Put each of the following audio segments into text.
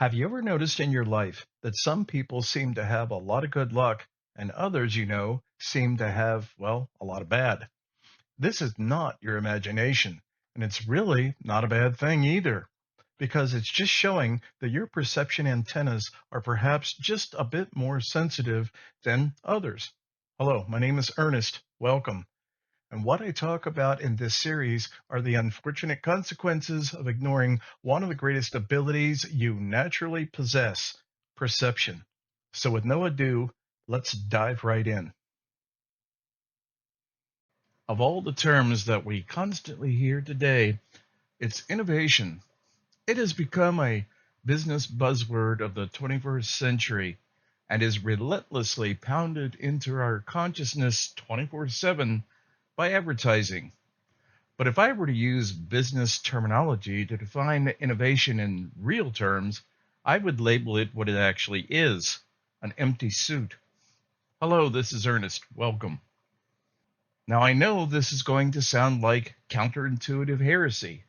Have you ever noticed in your life that some people seem to have a lot of good luck and others, seem to have, well, a lot of bad? This is not your imagination, and it's really not a bad thing either, because it's just showing that your perception antennas are perhaps just a bit more sensitive than others. Hello, my name is Ernest. Welcome. And what I talk about in this series are the unfortunate consequences of ignoring one of the greatest abilities you naturally possess, perception. So, with no ado, let's dive right in. Of all the terms that we constantly hear today, it's innovation. It has become a business buzzword of the 21st century and is relentlessly pounded into our consciousness 24/7 by advertising. But if I were to use business terminology to define innovation in real terms, I would label it what it actually is: an empty suit. Hello, this is Ernest. Welcome. Now, I know this is going to sound like counterintuitive heresy,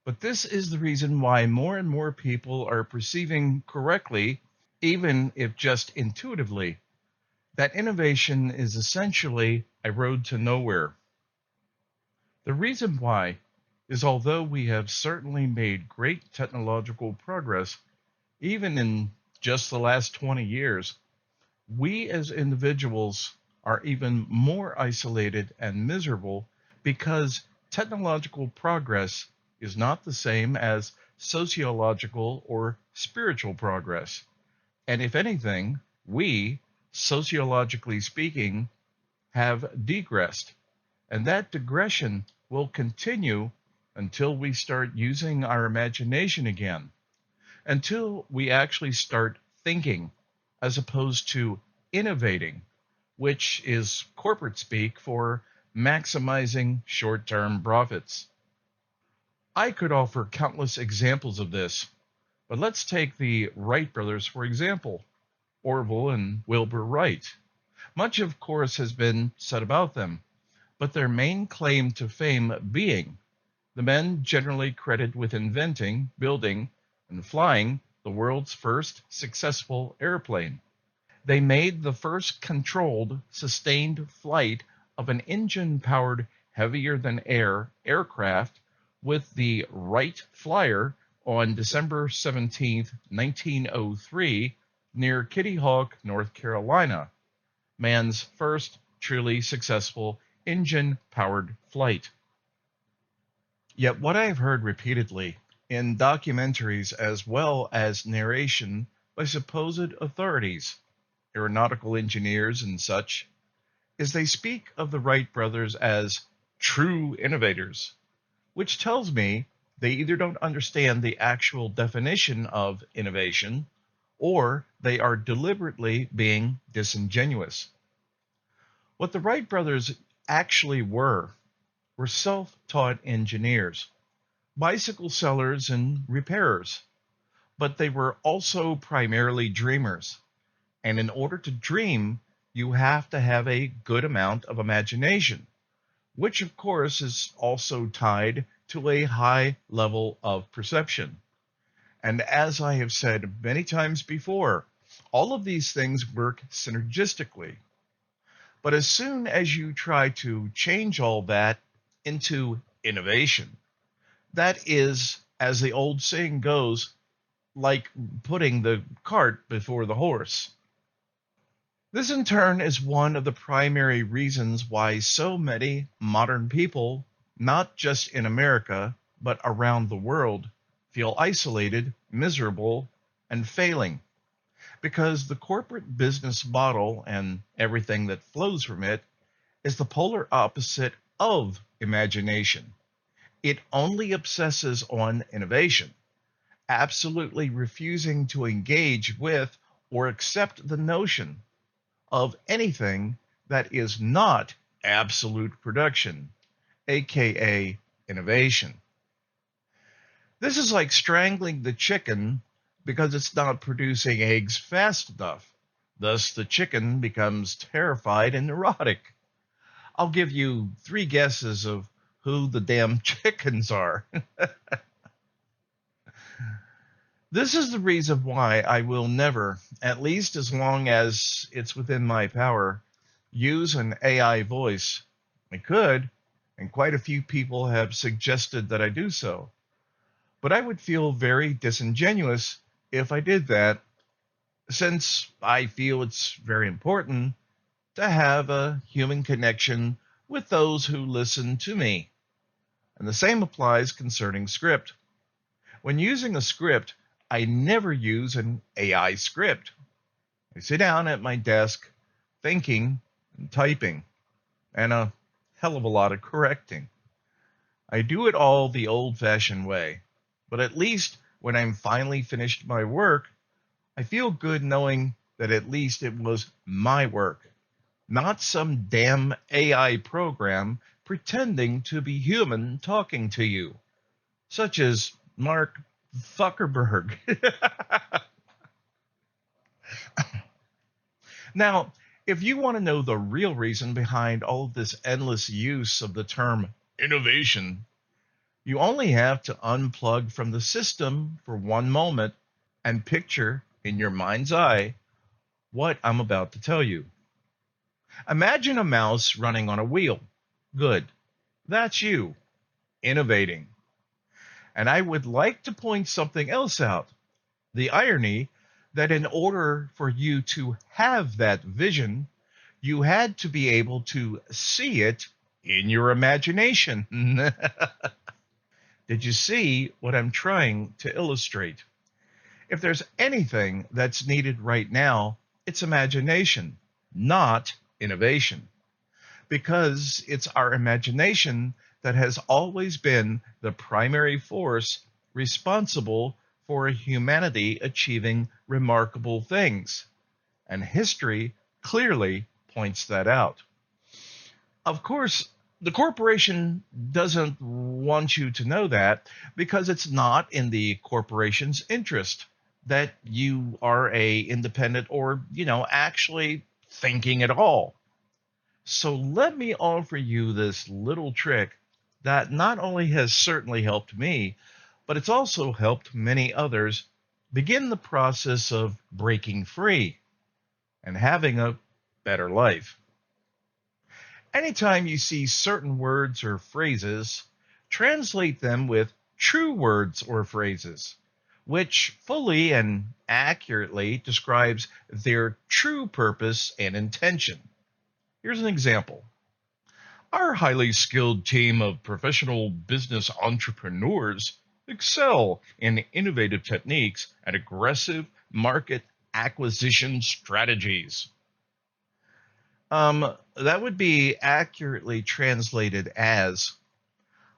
but this is the reason why more and more people are perceiving correctly, even if just intuitively, that innovation is essentially a road to nowhere. The reason why is although we have certainly made great technological progress, even in just the last 20 years, we as individuals are even more isolated and miserable because technological progress is not the same as sociological or spiritual progress. And if anything, we, sociologically speaking, have degressed. And that digression will continue until we start using our imagination again, until we actually start thinking as opposed to innovating, which is corporate speak for maximizing short term profits. I could offer countless examples of this, but let's take the Wright brothers for example, Orville and Wilbur Wright. Much, of course, has been said about them, but their main claim to fame being the men generally credited with inventing, building, and flying the world's first successful airplane. They made the first controlled, sustained flight of an engine powered, heavier than air aircraft with the Wright Flyer on December 17th, 1903, near Kitty Hawk, North Carolina, man's first truly successful engine-powered flight. Yet what I have heard repeatedly in documentaries as well as narration by supposed authorities, aeronautical engineers and such, is they speak of the Wright brothers as true innovators, which tells me they either don't understand the actual definition of innovation or they are deliberately being disingenuous. What the Wright brothers actually were self-taught engineers, bicycle sellers and repairers, but they were also primarily dreamers. And in order to dream, you have to have a good amount of imagination, which of course is also tied to a high level of perception. And as I have said many times before, all of these things work synergistically. But as soon as you try to change all that into innovation, that is, as the old saying goes, like putting the cart before the horse. This, in turn, is one of the primary reasons why so many modern people, not just in America, but around the world, feel isolated, miserable, and failing. Because the corporate business model and everything that flows from it is the polar opposite of imagination. It only obsesses on innovation, absolutely refusing to engage with or accept the notion of anything that is not absolute production, aka innovation. This is like strangling the chicken because it's not producing eggs fast enough. Thus, the chicken becomes terrified and neurotic. I'll give you three guesses of who the damn chickens are. This is the reason why I will never, at least as long as it's within my power, use an AI voice. I could, and quite a few people have suggested that I do so. But I would feel very disingenuous if I did that, since I feel it's very important to have a human connection with those who listen to me. And the same applies concerning script. When using a script, I never use an AI script. I sit down at my desk thinking and typing, and a hell of a lot of correcting. I do it all the old fashioned way, but at least when I'm finally finished my work, I feel good knowing that at least it was my work, not some damn AI program pretending to be human talking to you, such as Mark Zuckerberg. Now, if you want to know the real reason behind all of this endless use of the term innovation, you only have to unplug from the system for one moment and picture in your mind's eye what I'm about to tell you. Imagine a mouse running on a wheel. Good. That's you, innovating. And I would like to point something else out. The irony that in order for you to have that vision, you had to be able to see it in your imagination. Did you see what I'm trying to illustrate? If there's anything that's needed right now, it's imagination, not innovation, because it's our imagination that has always been the primary force responsible for humanity achieving remarkable things. And history clearly points that out. Of course, the corporation doesn't want you to know that because it's not in the corporation's interest that you are a independent or, actually thinking at all. So let me offer you this little trick that not only has certainly helped me, but it's also helped many others begin the process of breaking free and having a better life. Anytime you see certain words or phrases, translate them with true words or phrases, which fully and accurately describes their true purpose and intention. Here's an example. Our highly skilled team of professional business entrepreneurs excel in innovative techniques and aggressive market acquisition strategies. That would be accurately translated as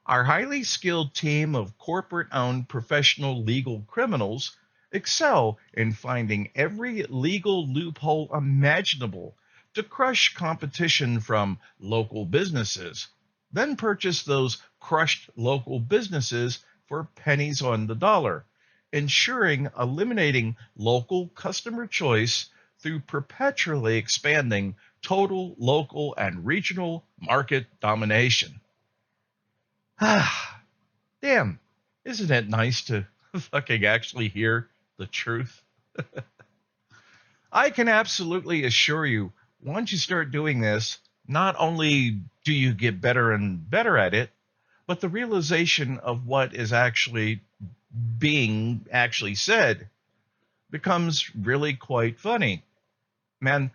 our highly skilled team of corporate owned professional legal criminals excel in finding every legal loophole imaginable to crush competition from local businesses, then purchase those crushed local businesses for pennies on the dollar, ensuring eliminating local customer choice through perpetually expanding total local and regional market domination. Ah, damn, isn't it nice to fucking actually hear the truth? I can absolutely assure you, once you start doing this, not only do you get better and better at it, but the realization of what is actually being actually said becomes really quite funny. Man,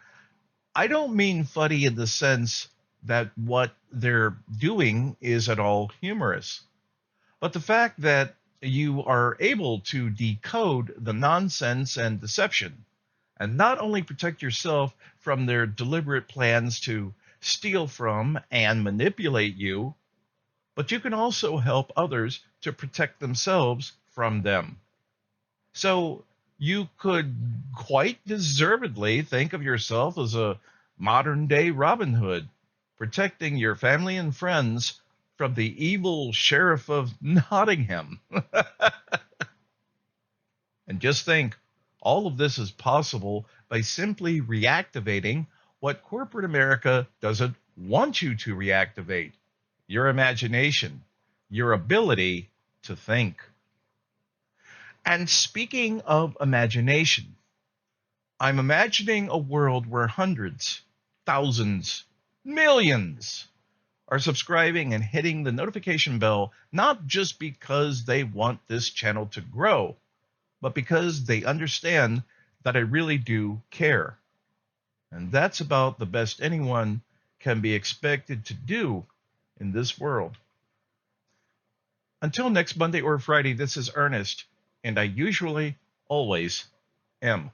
I don't mean funny in the sense that what they're doing is at all humorous, but the fact that you are able to decode the nonsense and deception and not only protect yourself from their deliberate plans to steal from and manipulate you, but you can also help others to protect themselves from them. So you could quite deservedly think of yourself as a modern day Robin Hood, protecting your family and friends from the evil sheriff of Nottingham. And just think, all of this is possible by simply reactivating what corporate America doesn't want you to reactivate: your imagination, your ability to think. And speaking of imagination, I'm imagining a world where hundreds, thousands, millions are subscribing and hitting the notification bell, not just because they want this channel to grow, but because they understand that I really do care. And that's about the best anyone can be expected to do in this world. Until next Monday or Friday, this is Ernest, and I usually always am.